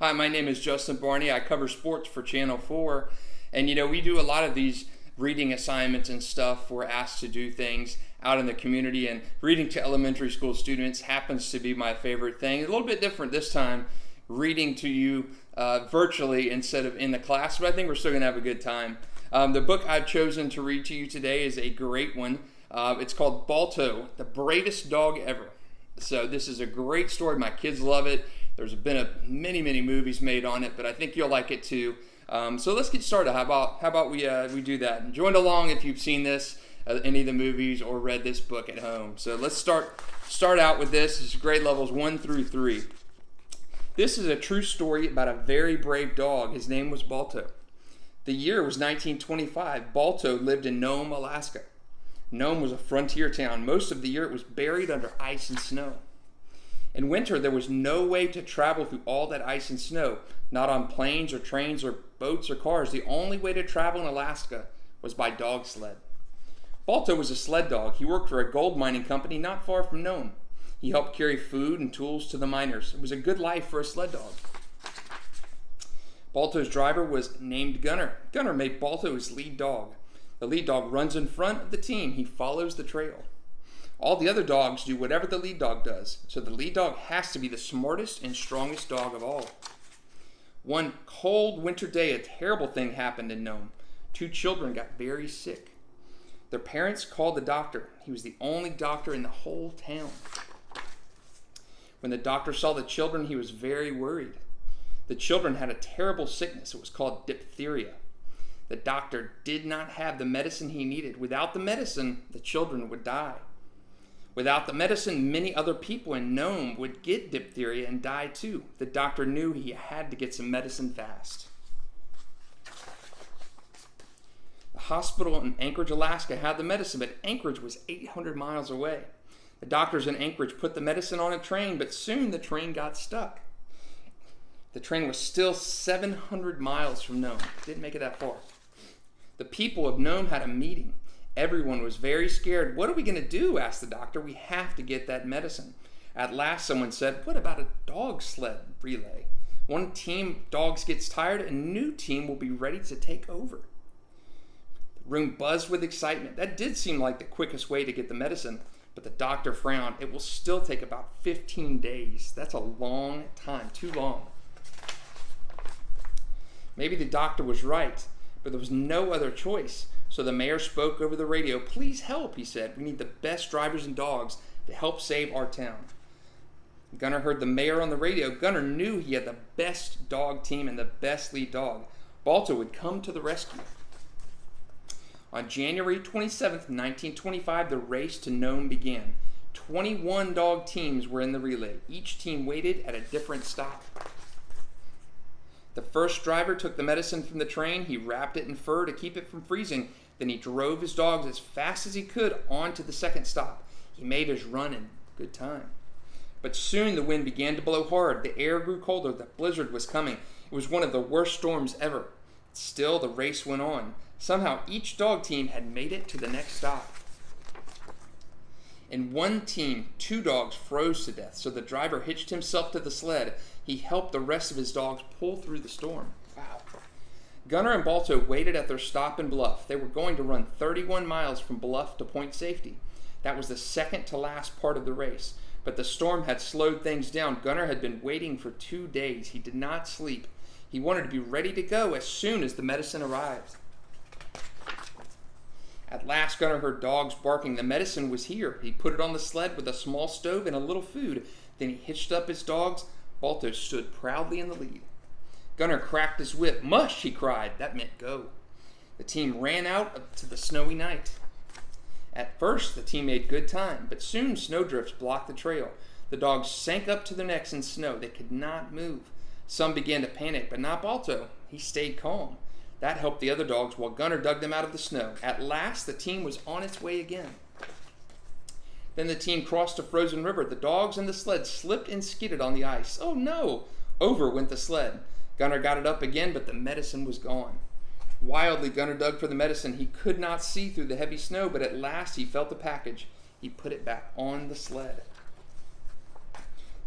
Hi, my name is Justin Barney. I cover sports for Channel 4. And we do a lot of these reading assignments and stuff. We're asked to do things out in the community, and reading to elementary school students happens to be my favorite thing. A little bit different this time, reading to you virtually instead of in the class, but I think we're still going to have a good time. The book I've chosen to read to you today is a great one. It's called Balto, the Bravest Dog Ever. So this is a great story. My kids love it. There's been many movies made on it, but I think you'll like it too. So let's get started. How about we do that? And join along if you've seen this, any of the movies, or read this book at home. So let's start out with this. This is grade levels 1 through 3. This is a true story about a very brave dog. His name was Balto. The year was 1925. Balto lived in Nome, Alaska. Nome was a frontier town. Most of the year it was buried under ice and snow. In winter, there was no way to travel through all that ice and snow, not on planes or trains or boats or cars. The only way to travel in Alaska was by dog sled. Balto was a sled dog. He worked for a gold mining company not far from Nome. He helped carry food and tools to the miners. It was a good life for a sled dog. Balto's driver was named Gunner. Gunner made Balto his lead dog. The lead dog runs in front of the team. He follows the trail. All the other dogs do whatever the lead dog does, so the lead dog has to be the smartest and strongest dog of all. One cold winter day, a terrible thing happened in Nome. 2 children got very sick. Their parents called the doctor. He was the only doctor in the whole town. When the doctor saw the children, he was very worried. The children had a terrible sickness. It was called diphtheria. The doctor did not have the medicine he needed. Without the medicine, the children would die. Without the medicine, many other people in Nome would get diphtheria and die too. The doctor knew he had to get some medicine fast. The hospital in Anchorage, Alaska had the medicine, but Anchorage was 800 miles away. The doctors in Anchorage put the medicine on a train, but soon the train got stuck. The train was still 700 miles from Nome. It didn't make it that far. The people of Nome had a meeting. Everyone was very scared. What are we going to do? Asked the doctor. We have to get that medicine. At last, someone said, what about a dog sled relay? One team dogs gets tired, and a new team will be ready to take over. The room buzzed with excitement. That did seem like the quickest way to get the medicine, but the doctor frowned. It will still take about 15 days. That's a long time, too long. Maybe the doctor was right, but there was no other choice. So the mayor spoke over the radio. Please help, he said. We need the best drivers and dogs to help save our town. Gunner heard the mayor on the radio. Gunner knew he had the best dog team and the best lead dog. Balto would come to the rescue. On January 27th, 1925, the race to Nome began. 21 dog teams were in the relay. Each team waited at a different stop. The first driver took the medicine from the train. He wrapped it in fur to keep it from freezing. Then he drove his dogs as fast as he could on to the second stop. He made his run in good time. But soon the wind began to blow hard. The air grew colder. The blizzard was coming. It was one of the worst storms ever. Still, the race went on. Somehow, each dog team had made it to the next stop. In one team, 2 dogs froze to death, so the driver hitched himself to the sled. He helped the rest of his dogs pull through the storm. Wow. Gunner and Balto waited at their stop in Bluff. They were going to run 31 miles from Bluff to Point Safety. That was the second to last part of the race, but the storm had slowed things down. Gunner had been waiting for 2 days. He did not sleep. He wanted to be ready to go as soon as the medicine arrived. At last, Gunner heard dogs barking. The medicine was here. He put it on the sled with a small stove and a little food. Then he hitched up his dogs. Balto stood proudly in the lead. Gunner cracked his whip. Mush, he cried. That meant go. The team ran out to the snowy night. At first, the team made good time, but soon snowdrifts blocked the trail. The dogs sank up to their necks in snow. They could not move. Some began to panic, but not Balto. He stayed calm. That helped the other dogs while Gunner dug them out of the snow. At last, the team was on its way again. Then the team crossed a frozen river. The dogs and the sled slipped and skidded on the ice. Oh no! Over went the sled. Gunner got it up again, but the medicine was gone. Wildly, Gunner dug for the medicine. He could not see through the heavy snow, but at last he felt the package. He put it back on the sled.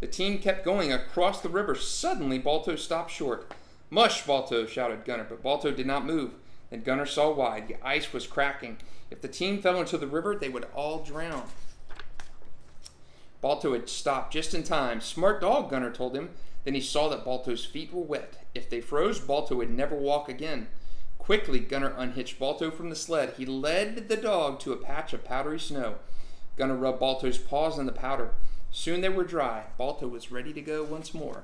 The team kept going across the river. Suddenly, Balto stopped short. "Mush, Balto!" shouted Gunner, but Balto did not move. Then Gunner saw why. The ice was cracking. If the team fell into the river, they would all drown. Balto had stopped just in time. "Smart dog," Gunner told him. Then he saw that Balto's feet were wet. If they froze, Balto would never walk again. Quickly, Gunner unhitched Balto from the sled. He led the dog to a patch of powdery snow. Gunner rubbed Balto's paws in the powder. Soon they were dry. Balto was ready to go once more.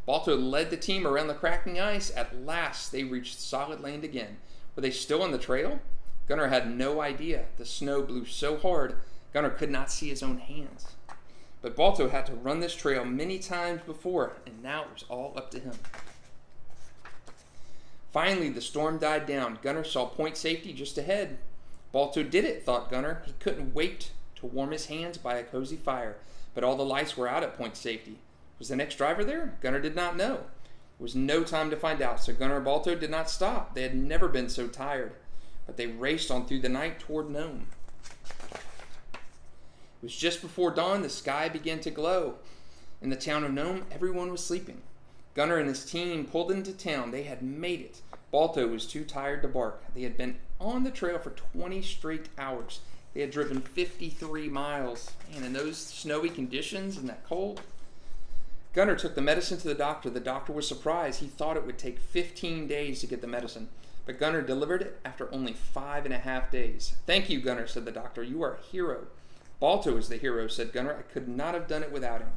Balto led the team around the cracking ice. At last, they reached solid land again. Were they still on the trail? Gunner had no idea. The snow blew so hard, Gunner could not see his own hands. But Balto had to run this trail many times before, and now it was all up to him. Finally, the storm died down. Gunner saw Point Safety just ahead. Balto did it, thought Gunner. He couldn't wait to warm his hands by a cozy fire, but all the lights were out at Point Safety. Was the next driver there? Gunner did not know. There was no time to find out, so Gunner and Balto did not stop. They had never been so tired, but they raced on through the night toward Nome. It was just before dawn. The sky began to glow. In the town of Nome, everyone was sleeping. Gunner and his team pulled into town. They had made it. Balto was too tired to bark. They had been on the trail for 20 straight hours. They had driven 53 miles. Man, in those snowy conditions and that cold. Gunner took the medicine to the doctor. The doctor was surprised. He thought it would take 15 days to get the medicine, but Gunner delivered it after only 5.5 days. "Thank you, Gunner," said the doctor. "You are a hero." "Balto is the hero," said Gunner. "I could not have done it without him."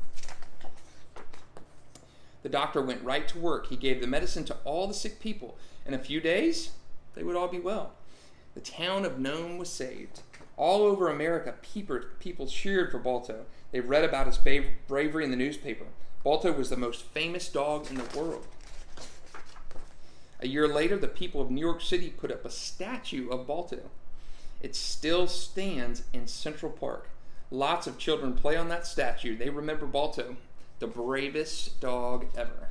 The doctor went right to work. He gave the medicine to all the sick people. In a few days, they would all be well. The town of Nome was saved. All over America, people cheered for Balto. They read about his bravery in the newspaper. Balto was the most famous dog in the world. A year later, the people of New York City put up a statue of Balto. It still stands in Central Park. Lots of children play on that statue. They remember Balto, the bravest dog ever.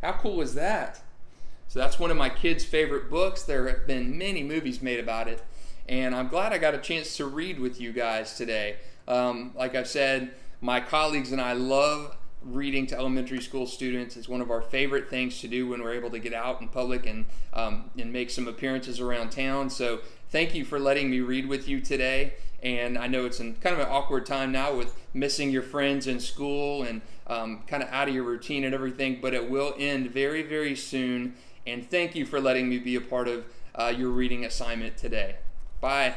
How cool is that? So that's one of my kids' favorite books. There have been many movies made about it, and I'm glad I got a chance to read with you guys today. Like I've said, my colleagues and I love reading to elementary school students. It's one of our favorite things to do when we're able to get out in public and make some appearances around town. So thank you for letting me read with you today. And I know it's in kind of an awkward time now with missing your friends in school and kind of out of your routine and everything, but it will end very, very soon. And thank you for letting me be a part of your reading assignment today. Bye.